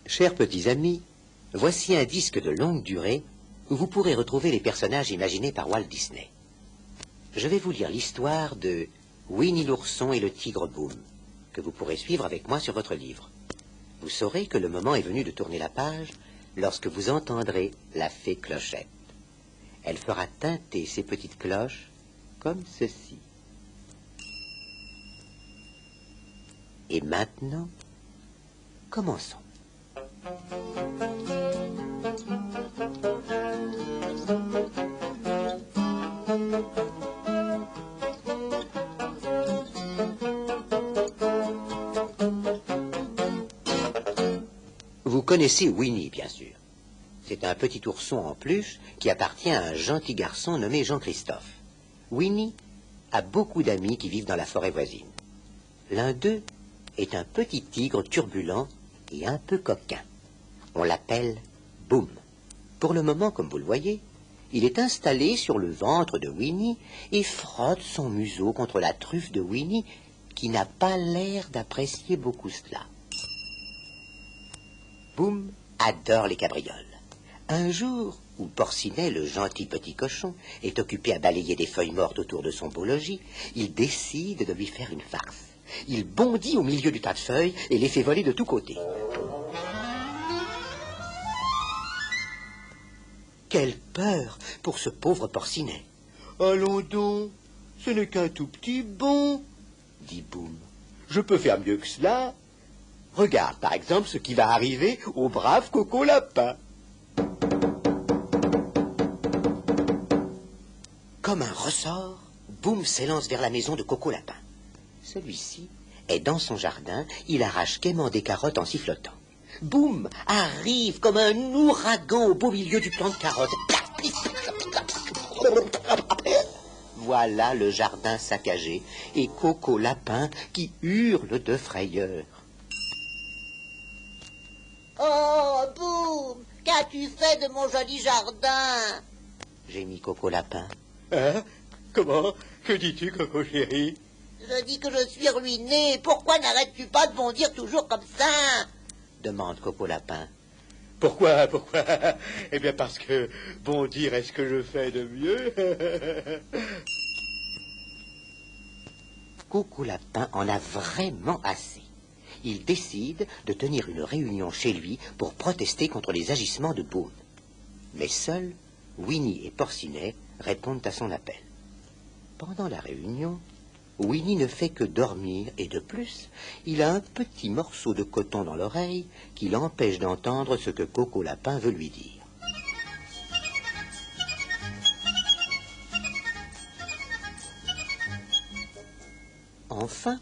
Chers petits amis, voici un disque de longue durée où vous pourrez retrouver les personnages imaginés par Walt Disney. Je vais vous lire l'histoire de Winnie l'ourson et le tigre Boom, que vous pourrez suivre avec moi sur votre livre. Vous saurez que le moment est venu de tourner la page lorsque vous entendrez la fée Clochette. Elle fera tinter ses petites cloches comme ceci. Et maintenant, commençons. Vous connaissez Winnie, bien sûr. C'est un petit ourson en peluche qui appartient à un gentil garçon nommé Jean-Christophe. Winnie a beaucoup d'amis qui vivent dans la forêt voisine. L'un d'eux est un petit tigre turbulent et un peu coquin. On l'appelle Boom. Pour le moment, comme vous le voyez, il est installé sur le ventre de Winnie et frotte son museau contre la truffe de Winnie, qui n'a pas l'air d'apprécier beaucoup cela. Boom adore les cabrioles. Un jour où Porcinet, le gentil petit cochon, est occupé à balayer des feuilles mortes autour de son beau logis, il décide de lui faire une farce. Il bondit au milieu du tas de feuilles et les fait voler de tous côtés. Quelle peur pour ce pauvre Porcinet. « Allons donc, ce n'est qu'un tout petit bond, » dit Boom. « Je peux faire mieux que cela. Regarde, par exemple, ce qui va arriver au brave Coco Lapin. » Comme un ressort, Boom s'élance vers la maison de Coco Lapin. Celui-ci est dans son jardin, il arrache gaiement des carottes en sifflotant. Boum arrive comme un ouragan au beau milieu du plant de carottes. Voilà le jardin saccagé et Coco Lapin qui hurle de frayeur. Oh, Boum, qu'as-tu fait de mon joli jardin? Gémit Coco Lapin. Hein? Comment? Que dis-tu, Coco chéri? Je dis que je suis ruiné. Pourquoi n'arrêtes-tu pas de bondir toujours comme ça? Demande Coco Lapin. Pourquoi? Eh bien parce que bondir est ce que je fais de mieux. Coco Lapin en a vraiment assez. Il décide de tenir une réunion chez lui pour protester contre les agissements de Boom. Mais seuls Winnie et Porcinet répondent à son appel. Pendant la réunion, Winnie ne fait que dormir et de plus, il a un petit morceau de coton dans l'oreille qui l'empêche d'entendre ce que Coco Lapin veut lui dire. Enfin,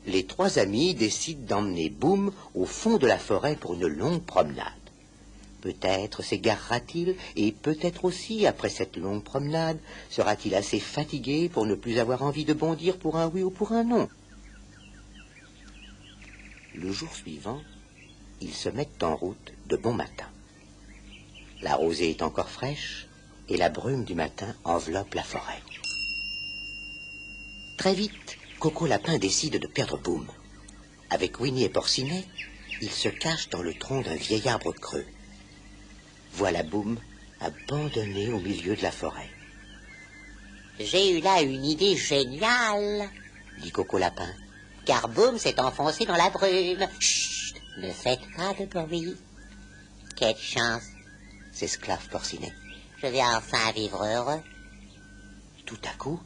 les trois amis décident d'emmener Boom au fond de la forêt pour une longue promenade. Peut-être s'égarera-t-il et peut-être aussi, après cette longue promenade, sera-t-il assez fatigué pour ne plus avoir envie de bondir pour un oui ou pour un non. Le jour suivant, ils se mettent en route de bon matin. La rosée est encore fraîche et la brume du matin enveloppe la forêt. Très vite, Coco Lapin décide de perdre Boom. Avec Winnie et Porcinet, ils se cachent dans le tronc d'un vieil arbre creux. Voilà Boom abandonné au milieu de la forêt. J'ai eu là une idée géniale, dit Coco Lapin. Car Boom s'est enfoncé dans la brume. Chut, ne faites pas de bruit. Quelle chance, s'esclave Porcinet. je vais enfin vivre heureux. Tout à coup,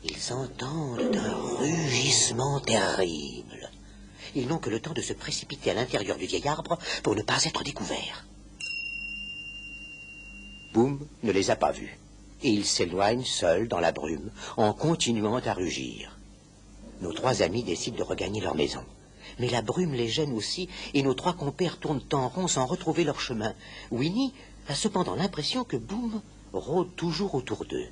ils entendent un rugissement terrible. Ils n'ont que le temps de se précipiter à l'intérieur du vieil arbre pour ne pas être découverts. Boom ne les a pas vus, et il s'éloigne seul dans la brume, en continuant à rugir. Nos trois amis décident de regagner leur maison. Mais la brume les gêne aussi, et nos trois compères tournent en rond sans retrouver leur chemin. Winnie a cependant l'impression que Boom rôde toujours autour d'eux.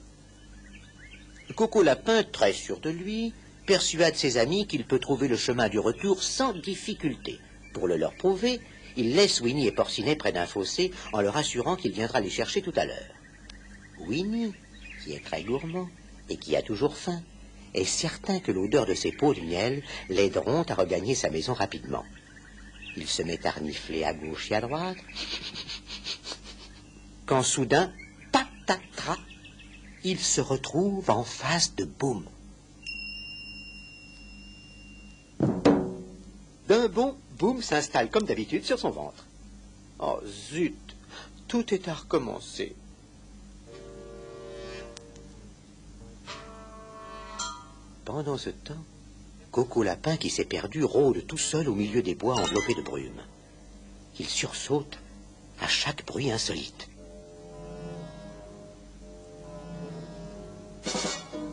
Coco Lapin, très sûr de lui, persuade ses amis qu'il peut trouver le chemin du retour sans difficulté. Pour le leur prouver, il laisse Winnie et Porcinet près d'un fossé en leur assurant qu'il viendra les chercher tout à l'heure. Winnie, qui est très gourmand et qui a toujours faim, est certain que l'odeur de ses pots de miel l'aideront à regagner sa maison rapidement. Il se met à renifler à gauche et à droite. Quand soudain, patatras, il se retrouve en face de Boum. D'un bond, Boum s'installe comme d'habitude sur son ventre. Oh zut, tout est à recommencer. Pendant ce temps, Coco Lapin, qui s'est perdu, rôde tout seul au milieu des bois enveloppés de brume. Il sursaute à chaque bruit insolite.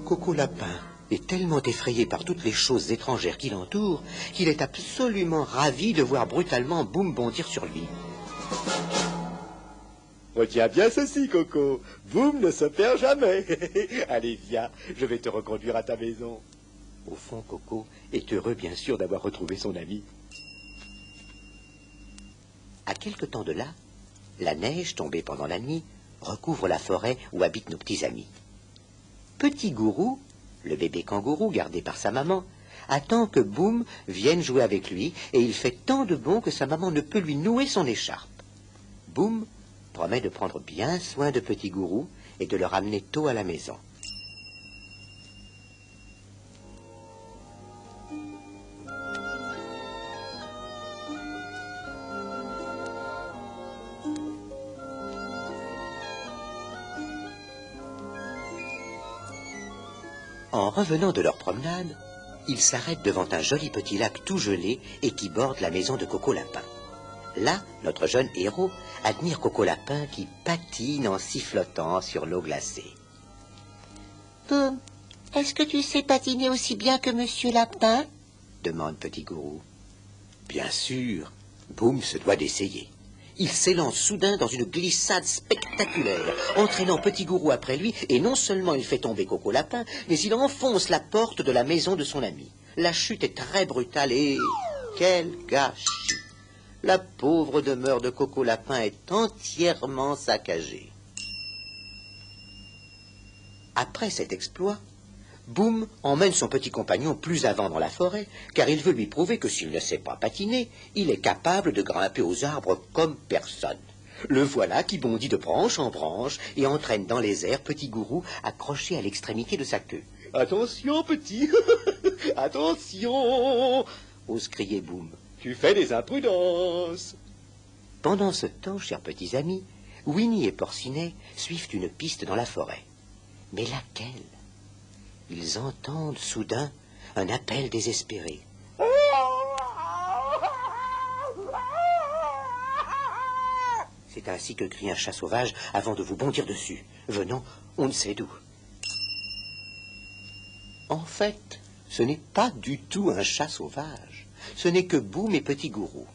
Coco Lapin est tellement effrayé par toutes les choses étrangères qui l'entourent qu'il est absolument ravi de voir brutalement Boum bondir sur lui. Retiens bien ceci, Coco. Boum ne se perd jamais. Allez, viens, je vais te reconduire à ta maison. Au fond, Coco est heureux, bien sûr, d'avoir retrouvé son ami. À quelque temps de là, la neige tombée pendant la nuit recouvre la forêt où habitent nos petits amis. Petit Gourou, le bébé kangourou gardé par sa maman, attend que Boum vienne jouer avec lui et il fait tant de bond que sa maman ne peut lui nouer son écharpe. Boum promet de prendre bien soin de Petit Gourou et de le ramener tôt à la maison. En revenant de leur promenade, ils s'arrêtent devant un joli petit lac tout gelé et qui borde la maison de Coco Lapin. Là, notre jeune héros admire Coco Lapin qui patine en sifflotant sur l'eau glacée. Boum, est-ce que tu sais patiner aussi bien que Monsieur Lapin? Demande Petit Gourou. Bien sûr, Boum se doit d'essayer. Il s'élance soudain dans une glissade spectaculaire, entraînant Petit Gourou après lui, et non seulement il fait tomber Coco Lapin, mais il enfonce la porte de la maison de son ami. La chute est très brutale et... quel gâchis! La pauvre demeure de Coco Lapin est entièrement saccagée. Après cet exploit, Boum emmène son petit compagnon plus avant dans la forêt, car il veut lui prouver que s'il ne sait pas patiner, il est capable de grimper aux arbres comme personne. Le voilà qui bondit de branche en branche et entraîne dans les airs Petit Gourou accroché à l'extrémité de sa queue. « Attention, petit. Attention !» ose crier Boum. Tu fais des imprudences. Pendant ce temps, chers petits amis, Winnie et Porcinet suivent une piste dans la forêt. Mais laquelle? Ils entendent soudain un appel désespéré. C'est ainsi que crie un chat sauvage avant de vous bondir dessus, venant on ne sait d'où. En fait, ce n'est pas du tout un chat sauvage. Ce n'est que Boum et Petit Gourou.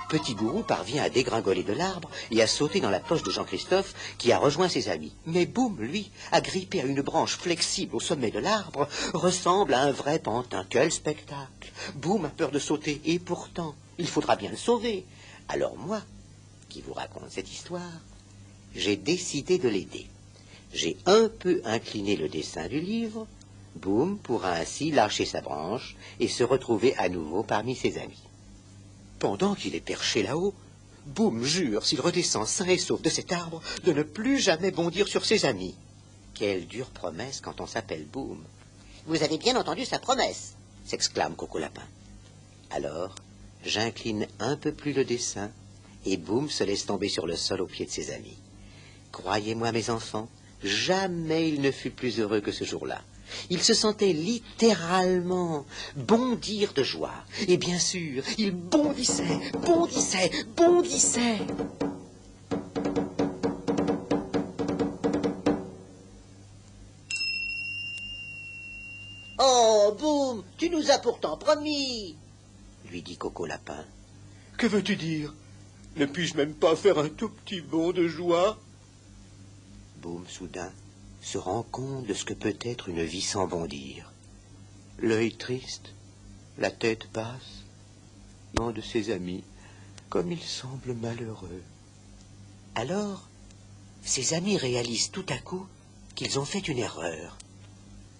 Petit Gourou parvient à dégringoler de l'arbre et à sauter dans la poche de Jean-Christophe qui a rejoint ses amis. Mais Boum, lui, agrippé à une branche flexible au sommet de l'arbre, ressemble à un vrai pantin. Quel spectacle! Boum a peur de sauter et pourtant, il faudra bien le sauver. Alors moi, qui vous raconte cette histoire, j'ai décidé de l'aider. J'ai un peu incliné le dessin du livre. Boum pourra ainsi lâcher sa branche et se retrouver à nouveau parmi ses amis. Pendant qu'il est perché là-haut, Boum jure, s'il redescend sain et sauf de cet arbre, de ne plus jamais bondir sur ses amis. Quelle dure promesse quand on s'appelle Boum. Vous avez bien entendu sa promesse, s'exclame Coco Lapin. Alors, j'incline un peu plus le dessin, et Boum se laisse tomber sur le sol aux pieds de ses amis. Croyez-moi, mes enfants, jamais il ne fut plus heureux que ce jour-là. Il se sentait littéralement bondir de joie. Et bien sûr, il bondissait, bondissait, bondissait. Oh, Boum, tu nous as pourtant promis, lui dit Coco Lapin. Que veux-tu dire? Ne puis-je même pas faire un tout petit bond de joie? Boum, soudain, se rend compte de ce que peut être une vie sans bondir. L'œil triste, la tête basse, de ses amis, comme il semble malheureux. Alors, ses amis réalisent tout à coup qu'ils ont fait une erreur.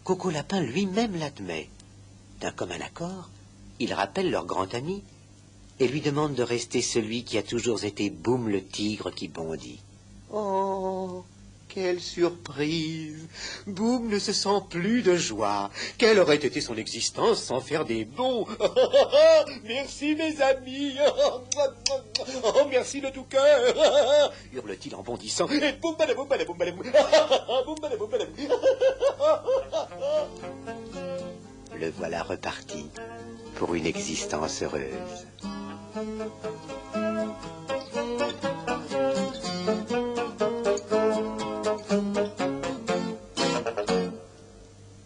Coco Lapin lui-même l'admet. D'un commun accord, ils rappellent leur grand ami et lui demande de rester celui qui a toujours été Boum le tigre qui bondit. Oh, quelle surprise! Boum ne se sent plus de joie. Quelle aurait été son existence sans faire des bonds? Merci, mes amis! Oh, merci de tout cœur! Hurle-t-il en bondissant. Et boum, badaboum, badaboum, badaboum. Boum, badaboum, badaboum. Le voilà reparti pour une existence heureuse.